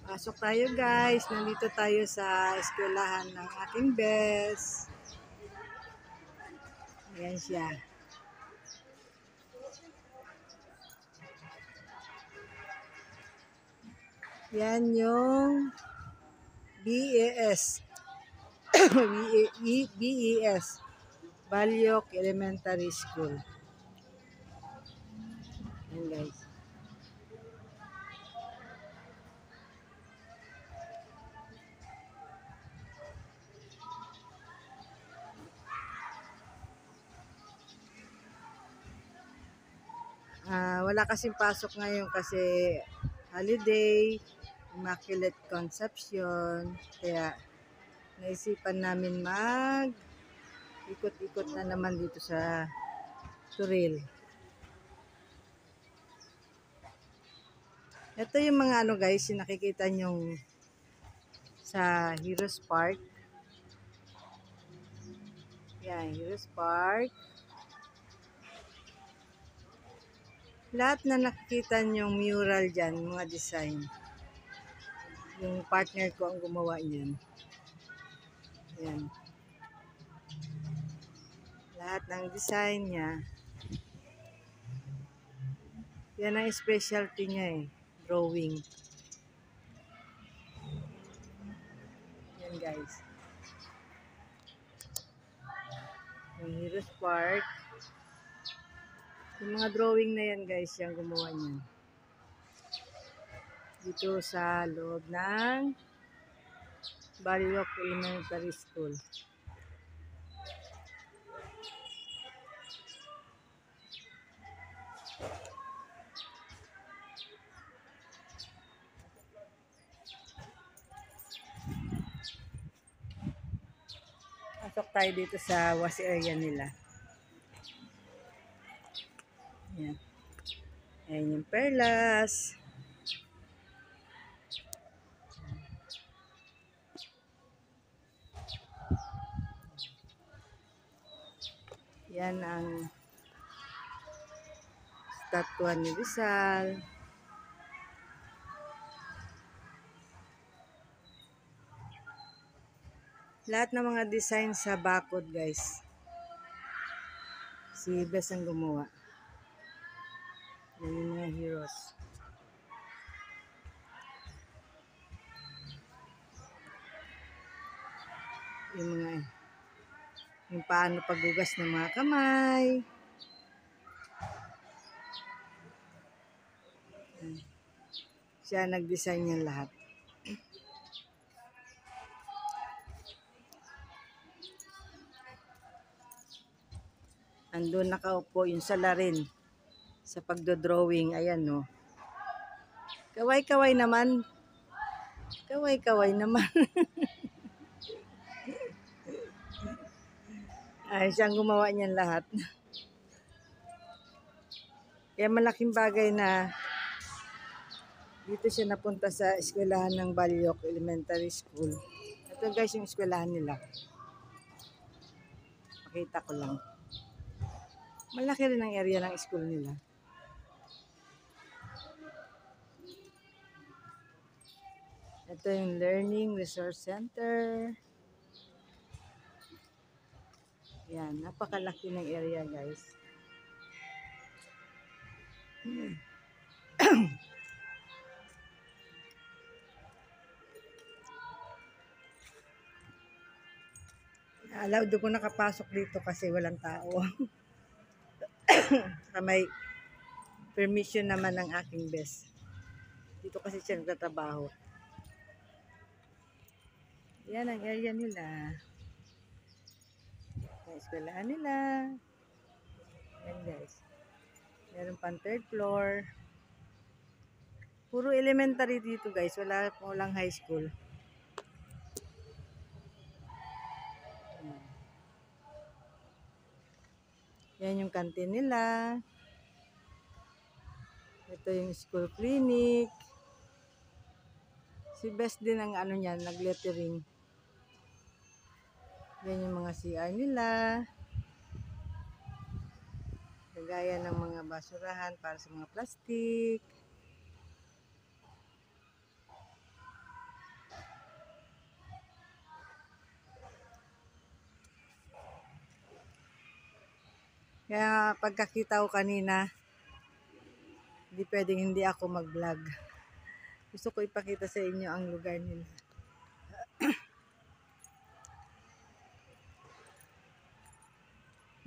Pasok tayo guys. Nandito tayo sa eskwelahan ng ating best. Ayan siya. Yan yung BES. BES. Balyok Elementary School. Ayan guys. Wala kasing pasok ngayon kasi holiday, Immaculate Conception. Kaya naisipan namin ikot-ikot na naman dito sa Turil. Ito yung mga guys, yung nakikita nyong sa Heroes Park. Yan, Heroes Park. Lahat na nakikita nyong mural dyan, mga design. Yung partner ko ang gumawa niyan. Yan. Lahat ng design niya. Yan ang specialty niya drawing. Yan guys. Yung Heroes Park. Yung mga drawing na yan guys, yung gumawa niyan. Dito sa loob ng Balyok Elementary School. Pasok tayo dito sa wash area nila. Yan. Ayan yung perlas. Yan ang statwa ni Rizal. Lahat ng mga design sa bakod guys. Si Bes ang gumawa. Yan yung mga heroes. Yung paano paghugas ng mga kamay. Siya nag-design yan lahat. Andun nakaupo yung salarin sa pagdodrawing. Ayan no. Kaway-kaway naman. Kaway-kaway naman. Ay, siyang gumawa niyan lahat. Kaya malaking bagay na dito siya napunta sa eskwelahan ng Balyok Elementary School. Ito guys yung eskwelahan nila. Pakita ko lang. Malaki rin ang area ng school nila. Ito yung Learning Resource Center. Yan, napakalaki ng area guys. Allowed ko nakapasok dito kasi walang tao. May permission naman ng aking best. Dito kasi siya nagtatrabaho. Yan ang area nila. Ang eskwelahan nila. Yan guys. Meron pang third floor. Puro elementary dito guys. Walang high school. Yan yung kantin nila. Ito yung school clinic. Si Best din ang niyan, nag-lettering. Yan yung mga CR nila. Kagaya ng mga basurahan para sa mga plastic. Kaya pagkakita ko kanina, hindi pwedeng hindi ako mag-vlog. Gusto ko ipakita sa inyo ang lugar nila.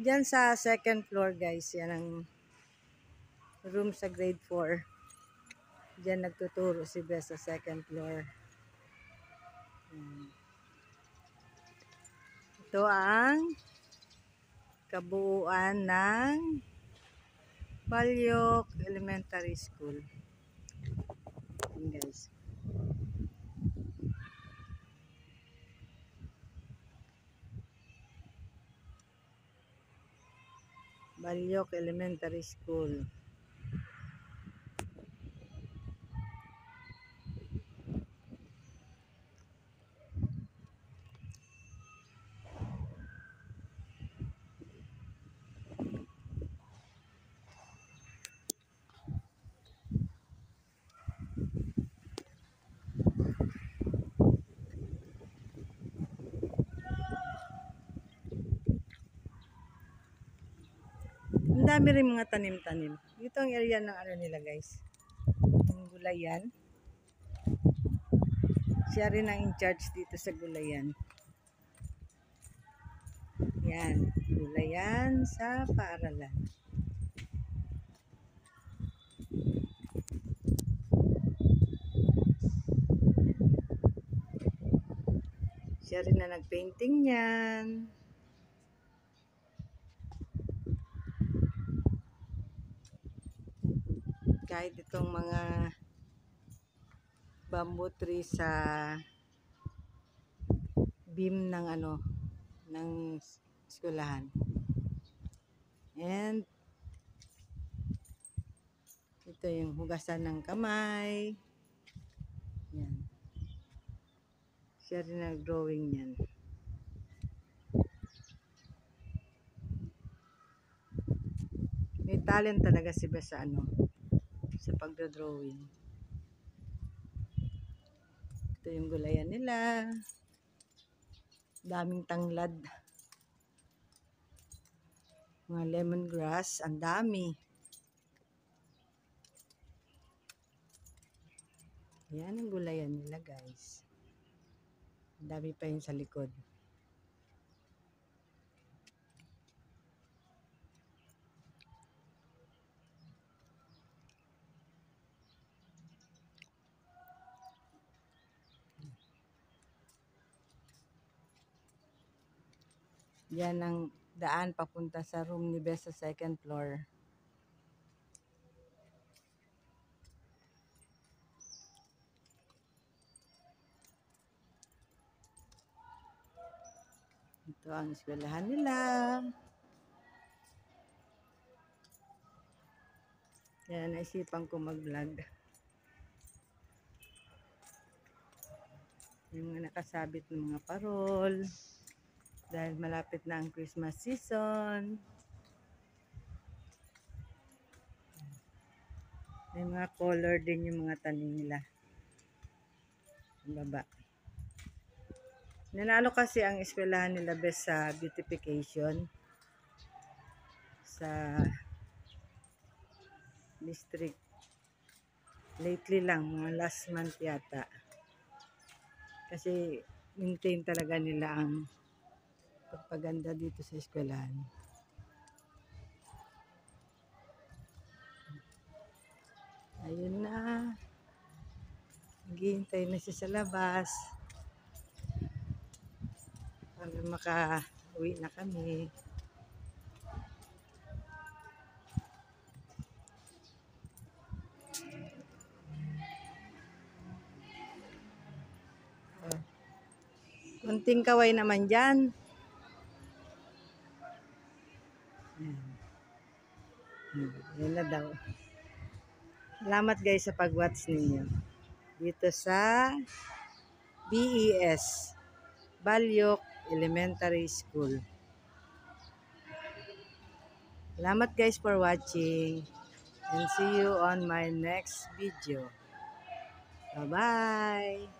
Diyan sa second floor guys, yan ang room sa grade 4. Diyan nagtuturo si Bess sa second floor. Ito ang kabuuan ng Balyok Elementary School. Yan guys. Balyok Elementary School. Ang dami rin mga tanim-tanim. Dito ang area ng ano nila guys. Yung gulayan. Siya rin ang in charge dito sa gulayan. Yan. Gulayan sa paaralan. Siya rin na nagpainting niyan. Kahit itong mga bamboo tree sa beam ng ano ng eskwelahan. And ito yung hugasan ng kamay. Yan. Siya rin nag-drawing yan. May talent talaga si Bess sa ano, sa pagdodrawing. Ito yung gulayan nila. Daming tanglad. Mga lemongrass, ang dami. Yan ang gulayan nila guys. Ang dami pa yun sa likod. Yan ang daan papunta sa room ni Bess sa second floor. Ito ang eskwelahan nila. Kaya naisipan ko mag-vlog. Yung mga nakasabit ng mga parol. Dahil malapit na ang Christmas season. May mga color din yung mga tanim nila. Ang baba. Nanalo kasi ang eskwelahan nila Bess sa beautification. Sa district. Lately lang, mga last month yata. Kasi maintain talaga nila ang pagpaganda dito sa eskwelahan. Ayun na. Naghihintay na siya sa labas. Para maka-uwi na kami. Kunting kaway naman dyan. Yan na daw. Salamat guys sa pag-watch ninyo. Dito sa BES, Balyok Elementary School. Salamat guys for watching. And see you on my next video. Bye-bye.